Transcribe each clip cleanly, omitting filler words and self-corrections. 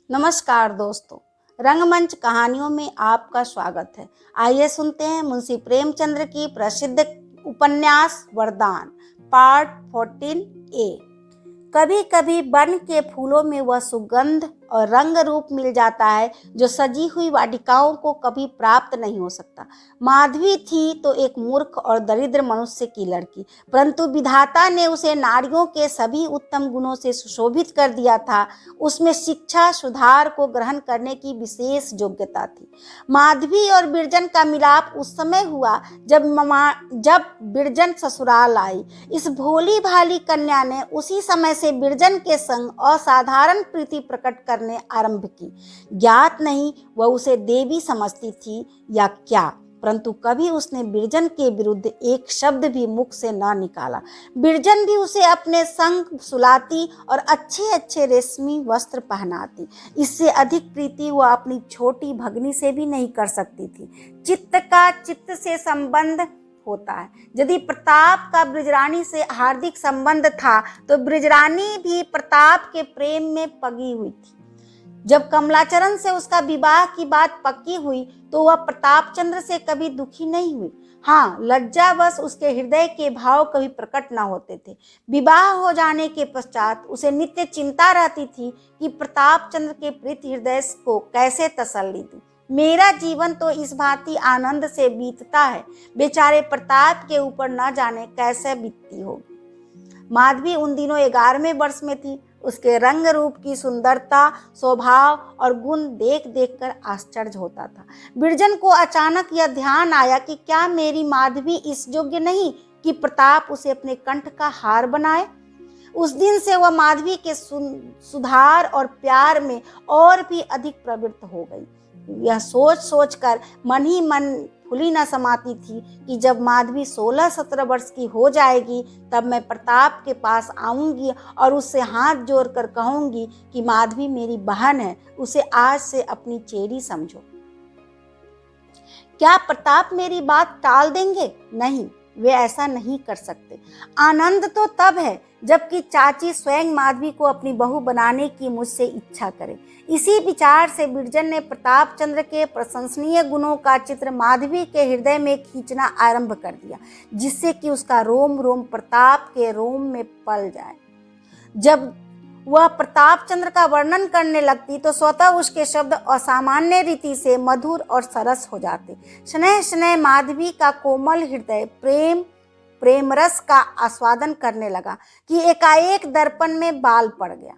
नमस्कार दोस्तों, रंगमंच कहानियों में आपका स्वागत है। आइए सुनते हैं मुंशी प्रेमचंद्र की प्रसिद्ध उपन्यास वरदान पार्ट 14A। कभी कभी वन के फूलों में वह सुगंध और रंग रूप मिल जाता है जो सजी हुई वाटिकाओं को कभी प्राप्त नहीं हो सकता। माधवी थी तो एक मूर्ख और दरिद्र मनुष्य की लड़की, परंतु विधाता ने उसे नारियों के सभी उत्तम गुणों से सुशोभित कर दिया था। उसमें शिक्षा सुधार को ग्रहण करने की विशेष योग्यता थी। माधवी और बिरजन का मिलाप उस समय हुआ जब बिरजन ससुराल आई। इस भोली भाली कन्या ने उसी समय से बिरजन के संग असाधारण प्रीति प्रकट करने आरंभ की। ज्ञात नहीं वह उसे देवी समझती थी या क्या, परंतु कभी उसने बिरजन के विरुद्ध एक शब्द भी मुख से न निकाला। बिरजन भी उसे अपने संग सुलाती और अच्छे अच्छे रेशमी वस्त्र पहनाती। इससे अधिक प्रीति वह अपनी छोटी भगनी से भी नहीं कर सकती थी। चित्त का चित्त से संबंध होता है। यदि प्रताप का ब्रिजरानी से हार्दिक संबंध था तो ब्रिजरानी भी प्रताप के प्रेम में पगी हुई थी। जब कमलाचरण से उसका विवाह की बात पक्की हुई तो वह प्रतापचंद्र से कभी दुखी नहीं हुई। हाँ, लज्जावश उसके हृदय के भाव कभी प्रकट न होते थे। विवाह हो जाने के पश्चात उसे नित्य चिंता रहती थी कि प्रतापचंद्र के प्रीति हृदय को कैसे तसल्ली दूं। मेरा जीवन तो इस भांति आनंद से बीतता है, बेचारे प्रताप के ऊपर न जाने कैसे बीतती होगी। माधवी उन दिनों 11वें वर्ष में थी। उसके रंग रूप की सुंदरता, स्वभाव और गुण देख देख कर आश्चर्य होता था। बिरजन को अचानक यह ध्यान आया कि क्या मेरी माधवी इस योग्य नहीं कि प्रताप उसे अपने कंठ का हार बनाए। उस दिन से वह माधवी के सुधार और प्यार में और भी अधिक प्रवृत्त हो गई। यह सोच सोच कर मन ही मन फुली न समाती थी कि जब माधवी 16-17 वर्ष की हो जाएगी तब मैं प्रताप के पास आऊंगी और उससे हाथ जोड़कर कहूंगी कि माधवी मेरी बहन है, उसे आज से अपनी चेरी समझो। क्या प्रताप मेरी बात टाल देंगे? नहीं, वे ऐसा नहीं कर सकते। आनंद तो तब है जबकि चाची स्वयं माधवी को अपनी बहू बनाने की मुझसे इच्छा करे। इसी विचार से बिरजन ने प्रतापचंद्र के प्रशंसनीय गुणों का चित्र माधवी के हृदय में खींचना आरंभ कर दिया, जिससे कि उसका रोम रोम प्रताप के रोम में पल जाए। जब वह प्रतापचंद्र का वर्णन करने लगती तो स्वतः उसके शब्द असामान्य रीति से मधुर और सरस हो जाते। स्नेह स्नेह माधवी का कोमल हृदय प्रेम रस का आस्वादन करने लगा कि एकाएक दर्पण में बाल पड़ गया।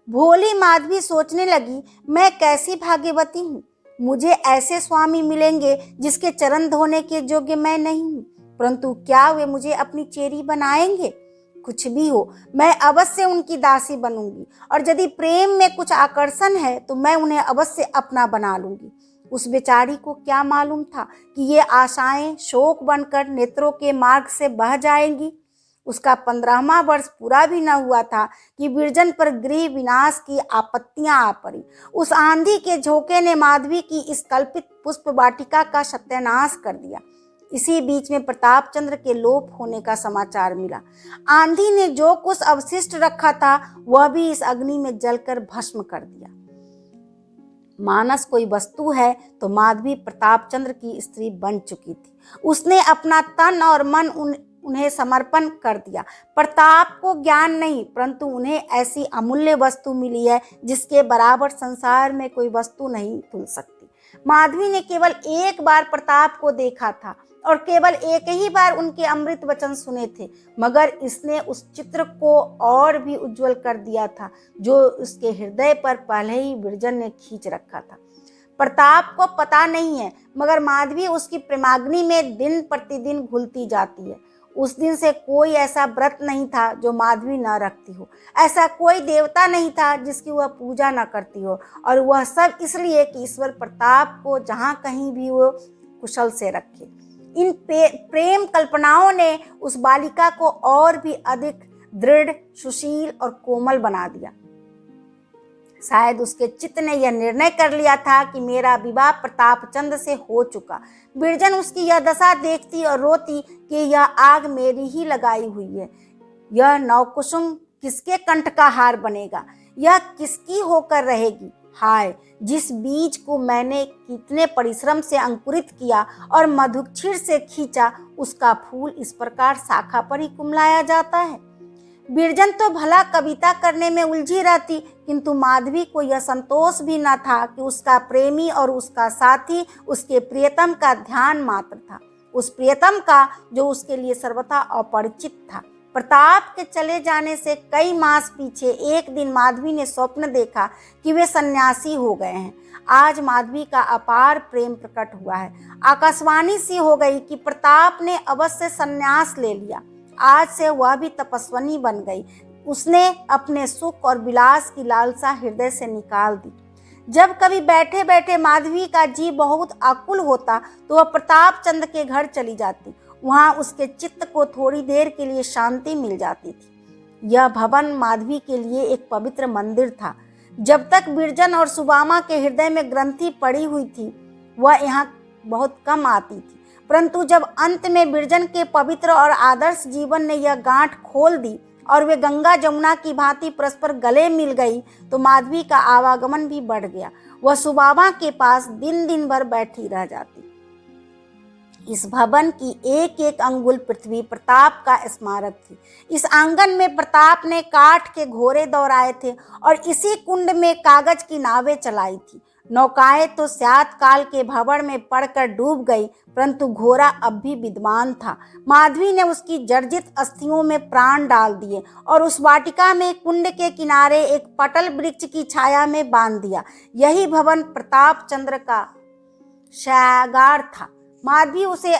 भोली माधवी सोचने लगी, मैं कैसी भाग्यवती हूँ, मुझे ऐसे स्वामी मिलेंगे जिसके चरण धोने के योग्य मैं नहीं हूँ। परंतु क्या वे मुझे अपनी चेरी बनाएंगे? कुछ भी हो, मैं अवश्य उनकी दासी बनूंगी और यदि प्रेम में कुछ आकर्षण है तो मैं उन्हें अवश्य अपना बना लूंगी। उस बेचारी को क्या मालूम था कि ये आशाएं शोक बनकर नेत्रों के मार्ग से बह जाएंगी। उसका 15वां वर्ष पूरा भी न हुआ था कि बिरजन पर गृह विनाश की आपत्तियां आ पड़ी। उस आंधी के झोंके ने माधवी की इस कल्पित पुष्प वाटिका का सत्यानाश कर दिया। इसी बीच में प्रतापचंद्र के लोप होने का समाचार मिला। आंधी ने जो कुछ अवशिष्ट रखा था वह भी इस अग्नि में जलकर भस्म कर दिया। मानस कोई वस्तु है तो माधवी प्रतापचंद्र की स्त्री बन चुकी थी। उसने अपना तन और मन उन्हें समर्पण कर दिया। प्रताप को ज्ञान नहीं परंतु उन्हें ऐसी अमूल्य वस्तु मिली है जिसके बराबर संसार में कोई वस्तु नहीं तुल सकती। माधवी ने केवल एक बार प्रताप को देखा था और केवल एक ही बार उनके अमृत वचन सुने थे, मगर इसने उस चित्र को और भी उज्जवल कर दिया था जो उसके हृदय पर पहले ही बिरजन ने खींच रखा था। प्रताप को पता नहीं है, मगर माधवी उसकी प्रेमाग्नि में दिन प्रतिदिन घुलती जाती है। उस दिन से कोई ऐसा व्रत नहीं था जो माधवी न रखती हो, ऐसा कोई देवता नहीं था जिसकी वह पूजा न करती हो, और वह सब इसलिए कि ईश्वर प्रताप को जहाँ कहीं भी वो कुशल से रखे। इन प्रेम कल्पनाओं ने उस बालिका को और भी अधिक दृढ़, सुशील और कोमल बना दिया। शायद उसके चित्त ने यह निर्णय कर लिया था कि मेरा विवाह प्रतापचंद्र से हो चुका। बिरजन उसकी यह दशा देखती और रोती कि यह आग मेरी ही लगाई हुई है। यह नवकुसुम किसके कंठ का हार बनेगा? यह किसकी होकर रहेगी? हाय, जिस बीज को मैंने कितने परिश्रम से अंकुरित किया और मधुक्षीर से खींचा, उसका फूल इस प्रकार शाखा पर ही कुम्हलाया जाता है। बिरजन तो भला कविता करने में उलझी रहती, किंतु माधवी को यह संतोष भी न था कि उसका प्रेमी और उसका साथी उसके प्रियतम का ध्यान मात्र था, उस प्रियतम का जो उसके लिए सर्वथा अपरिचित था। प्रताप के चले जाने से कई मास पीछे एक दिन माधवी ने स्वप्न देखा कि वे सन्यासी हो गए हैं। आज माधवी का अपार प्रेम प्रकट हुआ है। आकाशवाणी सी हो गई कि प्रताप ने अवश्य सन्यास ले लिया। आज से वह भी तपस्विनी बन गई। उसने अपने सुख और विलास की लालसा हृदय से निकाल दी। जब कभी बैठे बैठे माधवी का जी बहुत आकुल होता तो वह प्रताप चंद के घर चली जाती। वहां उसके चित्त को थोड़ी देर के लिए शांति मिल जाती थी। यह भवन माधवी के लिए एक पवित्र मंदिर था। जब तक बिरजन और सुदामा के हृदय में ग्रंथि पड़ी हुई थी, वह यहाँ बहुत कम आती थी, परंतु जब अंत में बिरजन के पवित्र और आदर्श जीवन ने यह गांठ खोल दी और वे गंगा जमुना की भांति परस्पर गले मिल गई, तो माधवी का आवागमन भी बढ़ गया। वह सुदामा के पास दिन दिन भर बैठी रह जाती। इस भवन की एक एक अंगुल पृथ्वी प्रताप का स्मारक थी। इस आंगन में प्रताप ने काठ के घोड़े दौड़ाए थे और इसी कुंड में कागज की नावें चलाई थी। नौकाएं तो स्यात काल के भंवर में पड़कर डूब गई, परंतु घोड़ा अब भी विद्वान था। माधवी ने उसकी जर्जित अस्थियों में प्राण डाल दिए और उस वाटिका में कुंड के किनारे एक पटल वृक्ष की छाया में बांध दिया। यही भवन प्रताप चंद्र का शयनागार था। माधवी उसे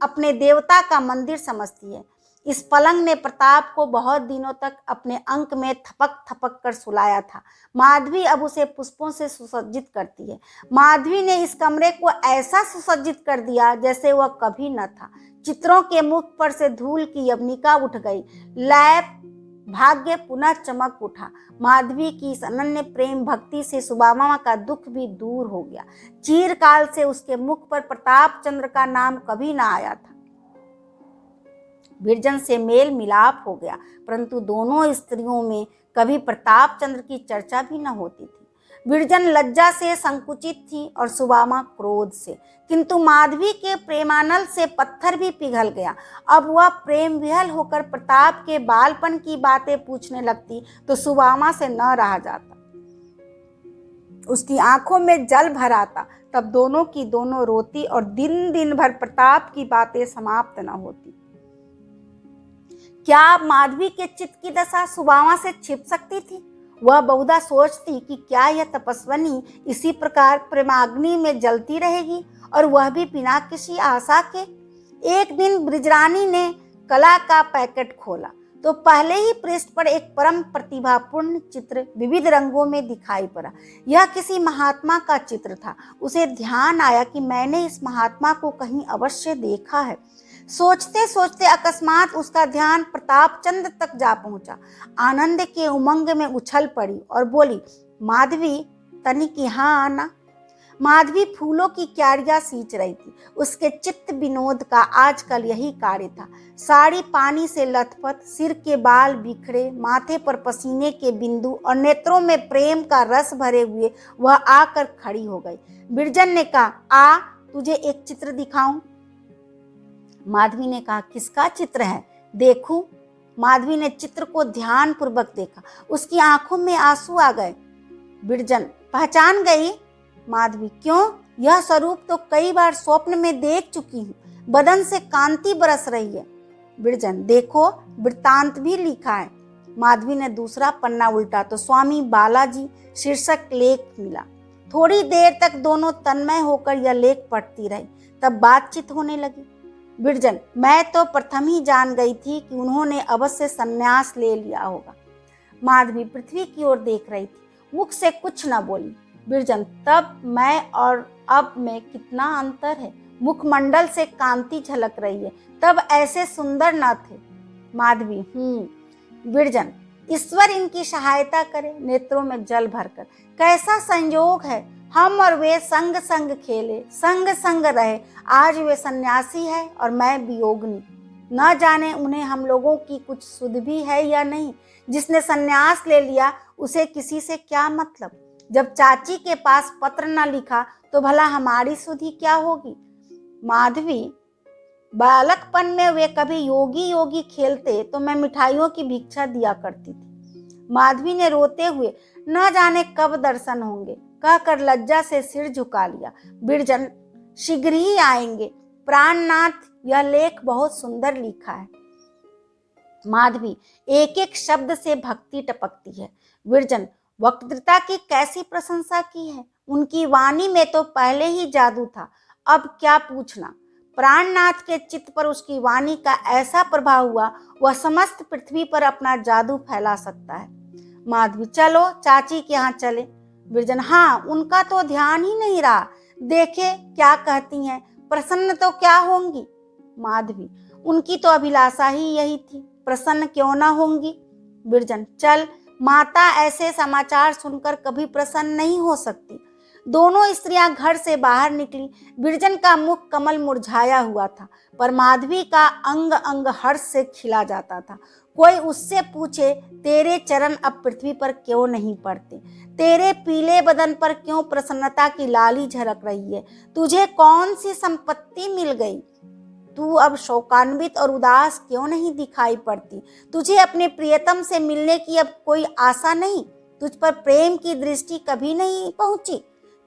अपने देवता का मंदिर समझती है। इस पलंग ने प्रताप को बहुत दिनों तक अपने अंक में थपक थपक कर सुलाया था। माधवी अब उसे पुष्पों से सुसज्जित करती है। माधवी ने इस कमरे को ऐसा सुसज्जित कर दिया जैसे वह कभी न था। चित्रों के मुख पर से धूल की यवनिका उठ गई। लैप भाग्य पुनः चमक उठा। माधवी की इस अनन्य प्रेम भक्ति से सुदामा का दुख भी दूर हो गया। चिरकाल से उसके मुख पर प्रताप चंद्र का नाम कभी ना आया था। बिरजन से मेल मिलाप हो गया, परंतु दोनों स्त्रियों में कभी प्रताप चंद्र की चर्चा भी न होती थी। बिरजन लज्जा से संकुचित थी और सुदामा क्रोध से, किंतु माधवी के प्रेमानल से पत्थर भी पिघल गया। अब वह प्रेम विहल होकर प्रताप के बालपन की बातें पूछने लगती तो सुदामा से न रहा जाता। उसकी आंखों में जल भर आता। तब दोनों की दोनों रोती और दिन दिन भर प्रताप की बातें समाप्त न होती। क्या माधवी के चित्त की दशा सुदामा से छिप सकती थी? वह बहुधा सोचती कि क्या यह तपस्विनी इसी प्रकार प्रेमाग्नि में जलती रहेगी, और वह भी बिना किसी आशा के। एक दिन ब्रिजरानी ने कला का पैकेट खोला तो पहले ही पृष्ठ पर एक परम प्रतिभापूर्ण चित्र विविध रंगों में दिखाई पड़ा। यह किसी महात्मा का चित्र था। उसे ध्यान आया कि मैंने इस महात्मा को कहीं अवश्य देखा है। सोचते सोचते अकस्मात उसका ध्यान प्रताप चंद्र तक जा पहुंचा। आनंद के उमंग में उछल पड़ी और बोली, माधवी तनिक यहाँ आना। माधवी फूलों की क्यारियां सींच रही थी। उसके चित्त विनोद का आजकल यही कार्य था। साड़ी पानी से लथपथ, सिर के बाल बिखरे, माथे पर पसीने के बिंदु और नेत्रों में प्रेम का रस भरे हुए वह आकर खड़ी हो गई। बिरजन ने कहा, आ तुझे एक चित्र दिखाऊं। माधवी ने कहा, किसका चित्र है, देखूं। माधवी ने चित्र को ध्यान पूर्वक देखा। उसकी आंखों में आंसू आ गए। बिरजन, पहचान गई? माधवी, क्यों? यह स्वरूप तो कई बार स्वप्न में देख चुकी हूँ। बदन से कांति बरस रही है। बिरजन, देखो वृत्तांत भी लिखा है। माधवी ने दूसरा पन्ना उल्टा तो स्वामी बालाजी शीर्षक लेख मिला। थोड़ी देर तक दोनों तन्मय होकर यह लेख पढ़ती रही। तब बातचीत होने लगी। बिरजन, मैं तो प्रथम ही जान गई थी कि उन्होंने अवश्य संन्यास ले लिया होगा। माधवी पृथ्वी की ओर देख रही थी, मुख से कुछ न बोली। बिरजन, तब मैं और अब में कितना अंतर है। मुखमंडल से कांति झलक रही है, तब ऐसे सुंदर न थे। माधवी, बिरजन, ईश्वर इनकी सहायता करे। नेत्रों में जल भरकर, कैसा संयोग है, हम और वे संग संग खेले, संग संग रहे। आज वे सन्यासी है और मैं वियोगिनी। न जाने उन्हें हम लोगों की कुछ सुध भी है या नहीं। जिसने सन्यास ले लिया उसे किसी से क्या मतलब। जब चाची के पास पत्र न लिखा तो भला हमारी सुधि क्या होगी। माधवी, बालकपन में वे कभी योगी योगी खेलते तो मैं मिठाइयों की भिक्षा दिया करती थी। माधवी ने रोते हुए न जाने कब दर्शन होंगे कहकर लज्जा से सिर झुका लिया। बिरजन, शीघ्र ही आएंगे। प्राणनाथ, यह लेख बहुत सुंदर लिखा है। माधवी, एक एक शब्द से भक्ति टपकती है। बिरजन, वक्तृता की कैसी प्रशंसा की है। उनकी वाणी में तो पहले ही जादू था, अब क्या पूछना। प्राणनाथ के चित्त पर उसकी वाणी का ऐसा प्रभाव हुआ, वह समस्त पृथ्वी पर अपना जादू फैला सकता है। माधवी, चलो चाची के यहाँ चले। बिरजन, हाँ, उनका तो ध्यान ही नहीं रहा। देखे क्या कहती हैं, प्रसन्न तो क्या होंगी। माधवी, उनकी तो अभिलाषा ही यही थी, प्रसन्न क्यों ना होंगी। बिरजन, चल, माता ऐसे समाचार सुनकर कभी प्रसन्न नहीं हो सकती। दोनों स्त्रियां घर से बाहर निकली। बिरजन का मुख कमल मुरझाया हुआ था, पर माधवी का अंग अंग हर्ष से खिला जाता था। कोई उससे पूछे, तेरे चरण अब पृथ्वी पर क्यों नहीं पड़ते, तेरे पीले बदन पर क्यों प्रसन्नता की लाली झलक रही है, तुझे कौन सी संपत्ति मिल गई, तू अब शोकान्वित और उदास क्यों नहीं दिखाई पड़ती, तुझे अपने प्रियतम से मिलने की अब कोई आशा नहीं, तुझ पर प्रेम की दृष्टि कभी नहीं पहुंची,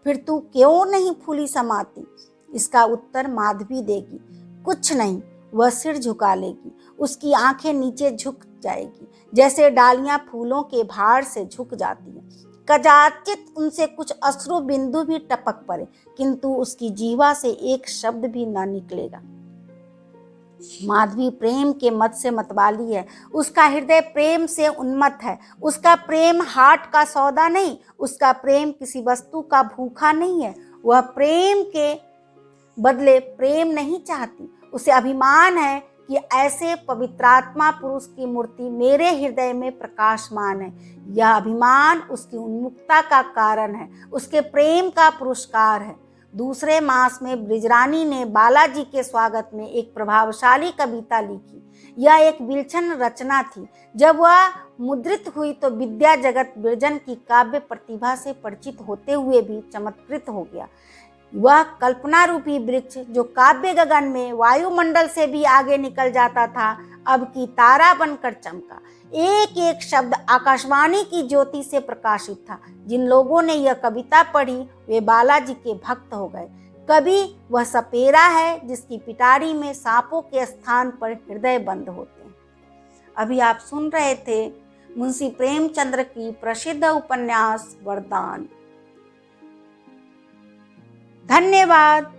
फिर तू क्यों नहीं फूली समाती। इसका उत्तर माधवी देगी, कुछ नहीं। वह सिर झुका लेगी, उसकी आंखें नीचे झुक जाएगी, जैसे डालियां फूलों के भार से झुक जाती हैं। कदाचित उनसे कुछ अश्रु बिंदु भी टपक पड़े, किंतु उसकी जीवा से एक शब्द भी न निकलेगा। माधवी प्रेम के मत से मतवाली है, उसका हृदय प्रेम से उन्मत्त है। उसका प्रेम हाट का सौदा नहीं, उसका प्रेम किसी वस्तु का भूखा नहीं है। वह प्रेम के बदले प्रेम नहीं चाहती। उसे अभिमान है कि ऐसे पवित्रात्मा पुरुष की मूर्ति मेरे हृदय में प्रकाशमान है। यह अभिमान उसकी उन्मुक्ता का कारण है, उसके प्रेम का पुरस्कार है। दूसरे मास में ब्रिजरानी ने बालाजी के स्वागत में एक प्रभावशाली कविता लिखी। यह एक विलक्षण रचना थी। जब वह मुद्रित हुई तो विद्या जगत बिरजन की काव्य प्रतिभा से परिचित होते हुए भी चमत्कृत हो गया। वह कल्पना रूपी वृक्ष जो काव्य गगन में वायुमंडल से भी आगे निकल जाता था, अब की तारा बनकर चमका। एक एक शब्द आकाशवाणी की ज्योति से प्रकाशित था। जिन लोगों ने यह कविता पढ़ी वे बालाजी के भक्त हो गए। कवि वह सपेरा है जिसकी पिटारी में सांपों के स्थान पर हृदय बंद होते हैं। अभी आप सुन रहे थे मुंशी प्रेमचंद्र की प्रसिद्ध उपन्यास वरदान। धन्यवाद।